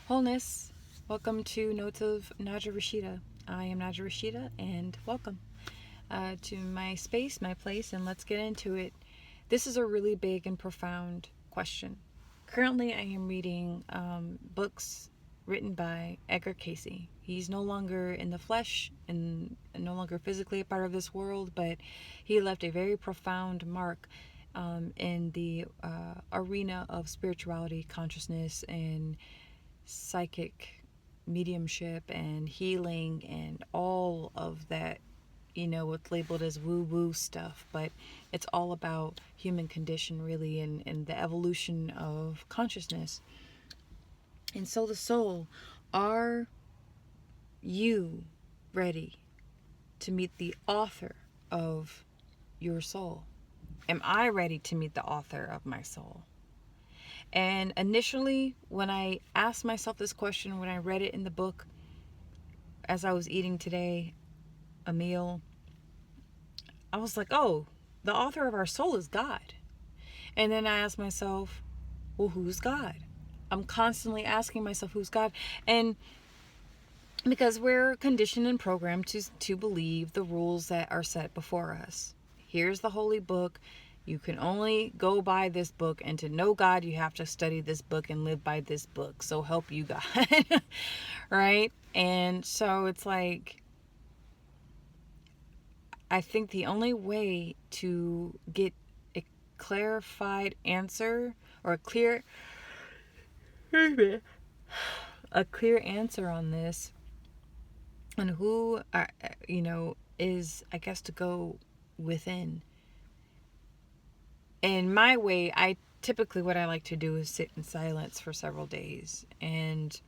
Wholeness. Welcome to Notes of Naja Rashida. I am Naja Rashida, and welcome to my space, my place, and let's get into it. This is a really big and profound question. Currently, I am reading books written by Edgar Cayce. He's no longer in the flesh and no longer physically a part of this world, but he left a very profound mark in the arena of spirituality, consciousness, and psychic mediumship and healing and all of that, what's labeled as woo woo stuff, but it's all about human condition, really, and the evolution of consciousness. And so, the soul, are you ready to meet the author of your soul? Am I ready to meet the author of my soul? And initially, when I asked myself this question, when I read it in the book, as I was eating today a meal, I was like, oh, the author of our soul is God. And then I asked myself, well, who's God? I'm constantly asking myself, who's God? And because we're conditioned and programmed to believe the rules that are set before us. Here's the holy book. You can only go by this book, and to know God, you have to study this book and live by this book. So help you, God. Right? And so it's like, I think the only way to get a clarified answer, or a clear answer on this, and who are, is, I guess, to go within. In my way, I typically, what I like to do is sit in silence for several days, and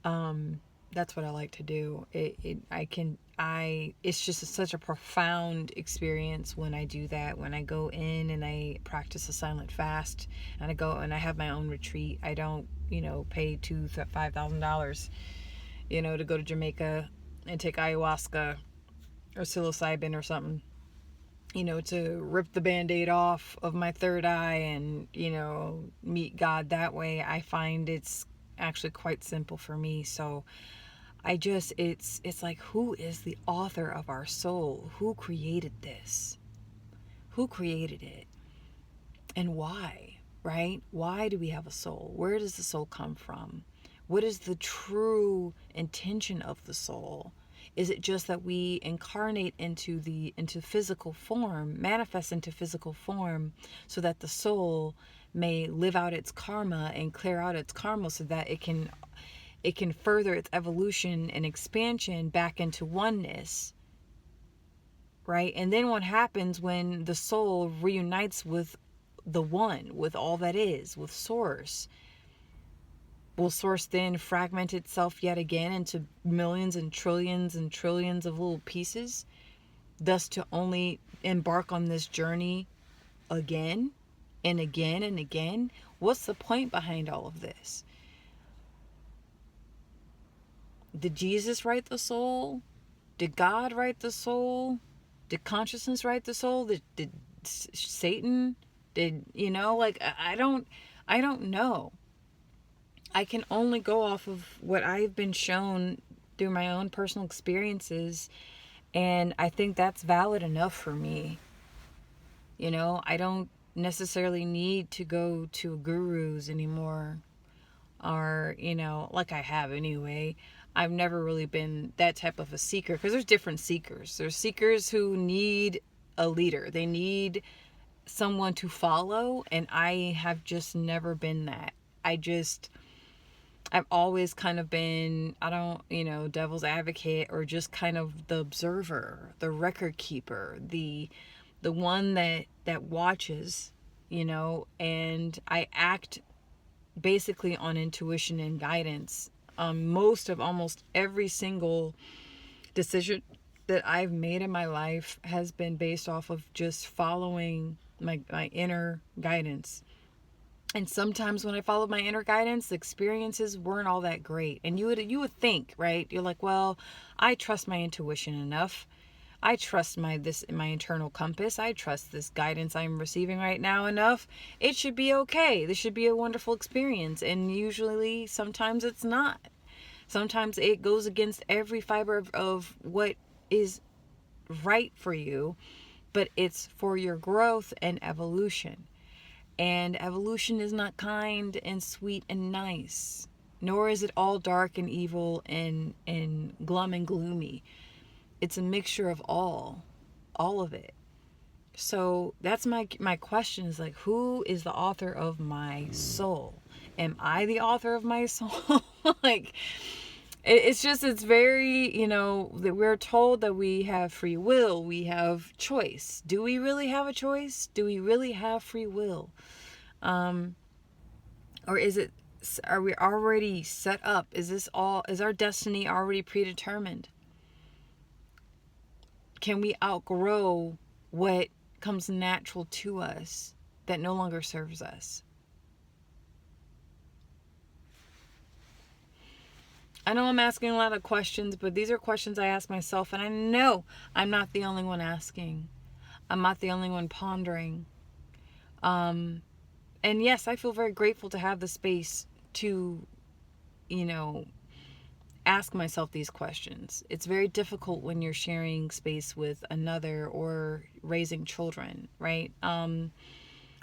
that's what I like to do. It's just such a profound experience when I do that. When I go in and I practice a silent fast, and I go and I have my own retreat. I don't, pay $5,000, to go to Jamaica and take ayahuasca or psilocybin or something, to rip the Band-Aid off of my third eye and, meet God that way. I find it's actually quite simple for me. So it's like, who is the author of our soul? Who created this? Who created it? And why? Right? Why do we have a soul? Where does the soul come from? What is the true intention of the soul? Is it just that we incarnate into physical form, manifest into physical form, so that the soul may live out its karma and clear out its karma, so that it can further its evolution and expansion back into oneness, right? And then what happens when the soul reunites with the one, with all that is, with source? Will source then fragment itself yet again into millions and trillions of little pieces, thus to only embark on this journey again and again and again? What's the point behind all of this? Did Jesus write the soul? Did God write the soul? Did consciousness write the soul? Did Satan? I don't know. I can only go off of what I've been shown through my own personal experiences, and I think that's valid enough for me. I don't necessarily need to go to gurus anymore, or, like I have anyway. I've never really been that type of a seeker, because there's different seekers. There's seekers who need a leader. They need someone to follow, and I have just never been that. I've always kind of been, devil's advocate, or just kind of the observer, the record keeper, the one that watches, and I act basically on intuition and guidance. Almost every single decision that I've made in my life has been based off of just following my inner guidance. And sometimes when I followed my inner guidance, the experiences weren't all that great. And you would think, right? You're like, well, I trust my intuition enough. I trust my internal compass. I trust this guidance I'm receiving right now enough. It should be okay. This should be a wonderful experience. And usually, sometimes it's not. Sometimes it goes against every fiber of what is right for you, but it's for your growth and evolution. And evolution is not kind and sweet and nice, nor is it all dark and evil and glum and gloomy. It's a mixture of all of it. So that's my question is like, who is the author of my soul? Am I the author of my soul? Like, it's very, that we're told that we have free will, we have choice. Do we really have a choice? Do we really have free will? Or are we already set up? Is our destiny already predetermined? Can we outgrow what comes natural to us that no longer serves us? I know I'm asking a lot of questions, but these are questions I ask myself, and I know I'm not the only one asking. I'm not the only one pondering. And yes, I feel very grateful to have the space to, ask myself these questions. It's very difficult when you're sharing space with another or raising children, right? When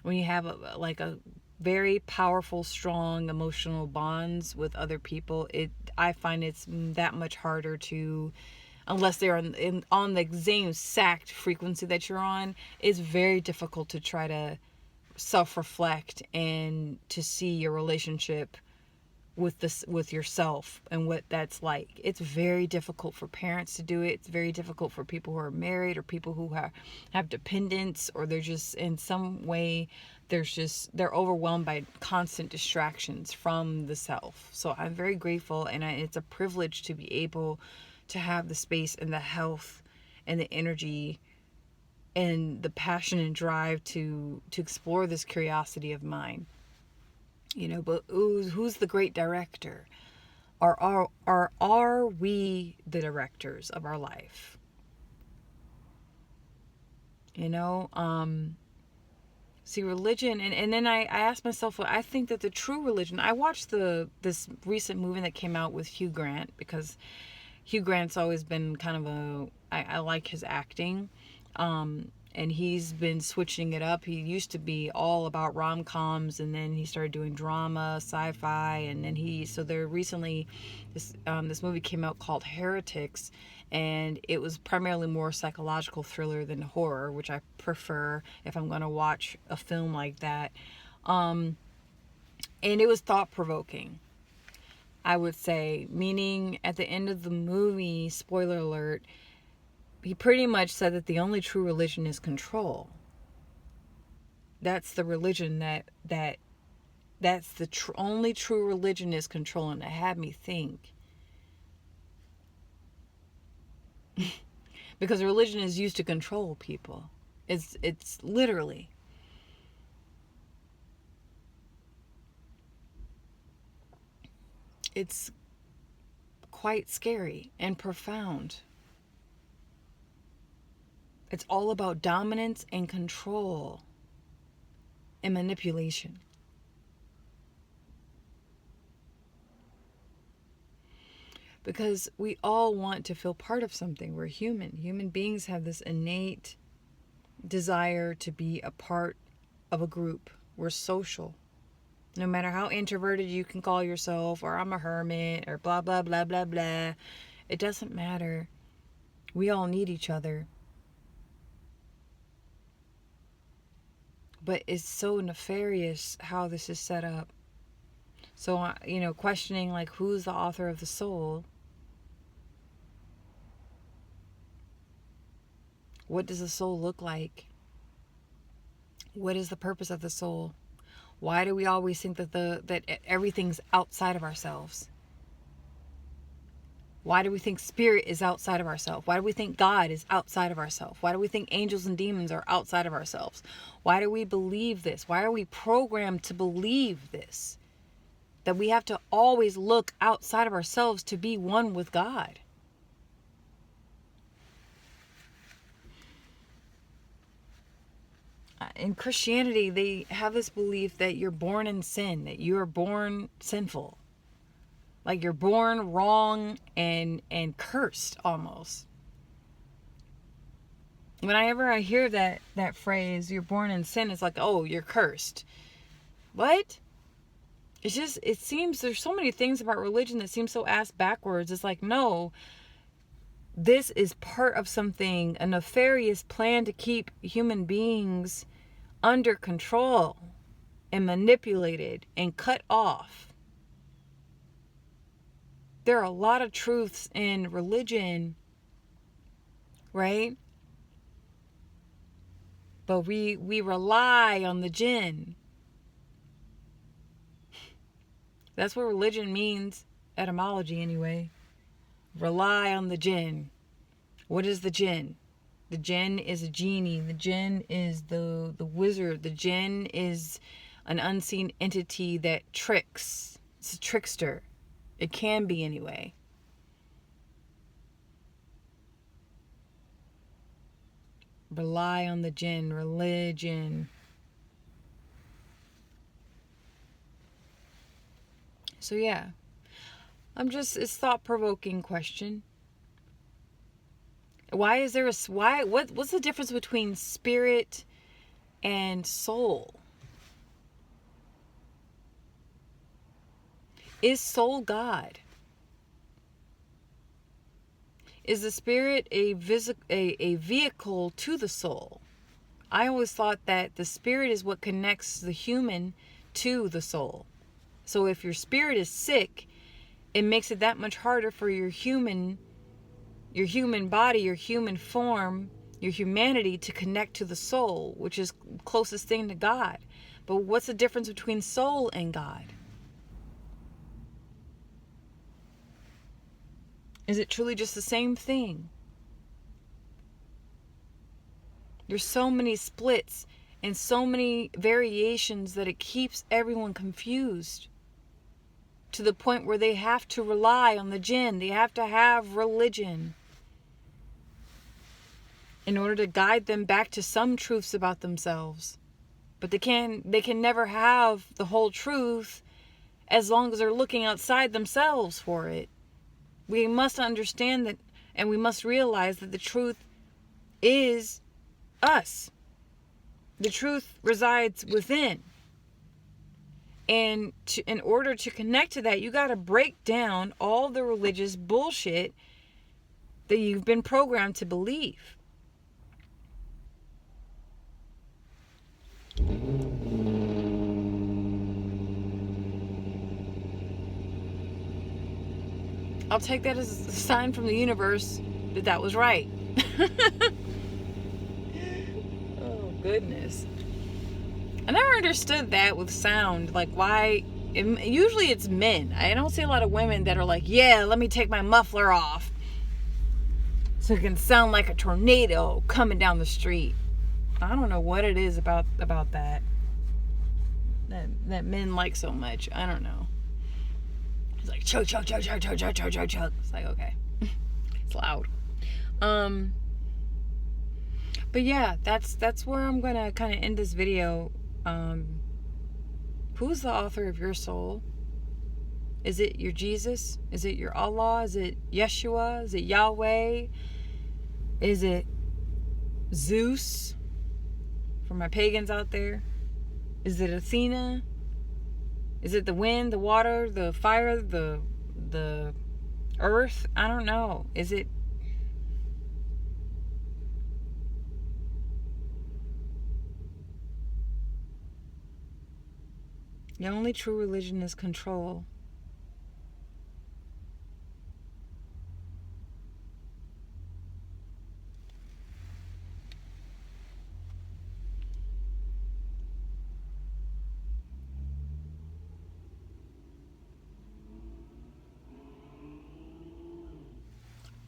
you have a very powerful, strong emotional bonds with other people, I find it's that much harder to, unless they're on the same exact frequency that you're on, it's very difficult to try to self-reflect and to see your relationship with yourself and what that's like. It's very difficult for parents to do it. It's very difficult for people who are married or people who have dependents, or they're just in some way they're overwhelmed by constant distractions from the self. So I'm very grateful, and it's a privilege to be able to have the space and the health and the energy and the passion and drive to explore this curiosity of mine. But who's the great director? Are we the directors of our life? See, religion, and then I asked myself, well, I think that the true religion, I watched this recent movie that came out with Hugh Grant, because Hugh Grant's always been kind of I like his acting. And he's been switching it up. He used to be all about rom-coms, and then he started doing drama, sci-fi, and then there recently this movie came out called Heretics, and it was primarily more psychological thriller than horror, which I prefer if I'm going to watch a film like that. And it was thought-provoking, I would say, meaning at the end of the movie, spoiler alert, he pretty much said that the only true religion is control. That's the religion that's the only true religion is control. And it had me think. Because religion is used to control people. It's literally. It's quite scary and profound. It's all about dominance and control and manipulation. Because we all want to feel part of something. We're human. Human beings have this innate desire to be a part of a group. We're social. No matter how introverted you can call yourself, or I'm a hermit, or blah, blah, blah, blah, blah. It doesn't matter. We all need each other. But it's so nefarious how this is set up. So, questioning like, who's the author of the soul? What does the soul look like? What is the purpose of the soul? Why do we always think that everything's outside of ourselves? Why do we think spirit is outside of ourselves? Why do we think God is outside of ourselves? Why do we think angels and demons are outside of ourselves? Why do we believe this? Why are we programmed to believe this? That we have to always look outside of ourselves to be one with God. in Christianity, they have this belief that you're born in sin, that you are born sinful. Like you're born wrong and cursed almost. Whenever I hear that phrase, you're born in sin, it's like, oh, you're cursed. What? It's just, it seems there's so many things about religion that seem so ass backwards. It's like, no, this is part of something, a nefarious plan to keep human beings under control and manipulated and cut off. There are a lot of truths in religion, right? But we rely on the jinn. That's what religion means, etymology anyway. Rely on the jinn. What is the jinn? The jinn is a genie. The jinn is the wizard. The jinn is an unseen entity that tricks. It's a trickster. It can be anyway. Rely on the jinn. Religion. So yeah. It's thought-provoking question. Why is there what's the difference between spirit and soul? Is soul God? Is the spirit a vehicle to the soul? I always thought that the spirit is what connects the human to the soul. So if your spirit is sick, it makes it that much harder for your human body, your human form, your humanity to connect to the soul, which is closest thing to God. But what's the difference between soul and God? Is it truly just the same thing? There's so many splits and so many variations that it keeps everyone confused, to the point where they have to rely on the jinn. They have to have religion in order to guide them back to some truths about themselves. But they can never have the whole truth as long as they're looking outside themselves for it. We must understand that, and we must realize that the truth is us. The truth resides within. And in order to connect to that, you got to break down all the religious bullshit that you've been programmed to believe. I'll take that as a sign from the universe that was right. Oh, goodness. I never understood that with sound. Like, why? Usually it's men. I don't see a lot of women that are like, yeah, let me take my muffler off so it can sound like a tornado coming down the street. I don't know what it is about that men like so much. I don't know. It's like chug chug chug chug chug chug chug chug chug. It's like, okay. It's loud. But yeah, that's where I'm gonna kind of end this video. Who's the author of your soul? Is it your Jesus? Is it your Allah? Is it Yeshua? Is it Yahweh? Is it Zeus? For my pagans out there. Is it Athena? Is it the wind, the water, the fire, the earth? I don't know. Is it... The only true religion is control.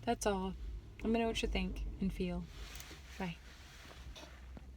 That's all. Let me know what you think and feel.